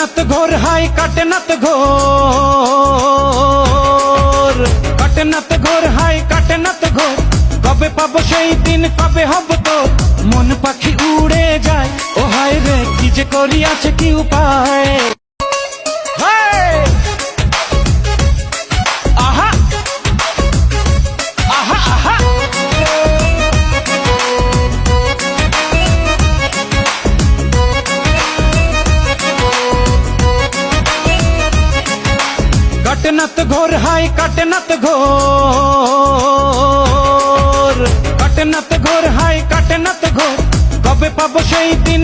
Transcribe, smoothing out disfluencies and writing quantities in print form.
না তো ঘোর হাই কাটে না তো ঘোর, কাটে না তো ঘোর হাই কাটে না তো ঘোর। কবে পাবো সেই দিন, কবে হব তো মন পাখি উড়ে যায়। ও হায় রে কি যে করি, আছে কি উপায়? আহা আহা আহা, কাটে না তো ঘোর হাই কাটে না তো ঘোর, কাটে না তো ঘোর হাই কাটে না তো ঘোর। কবে পাবো সেই দিন,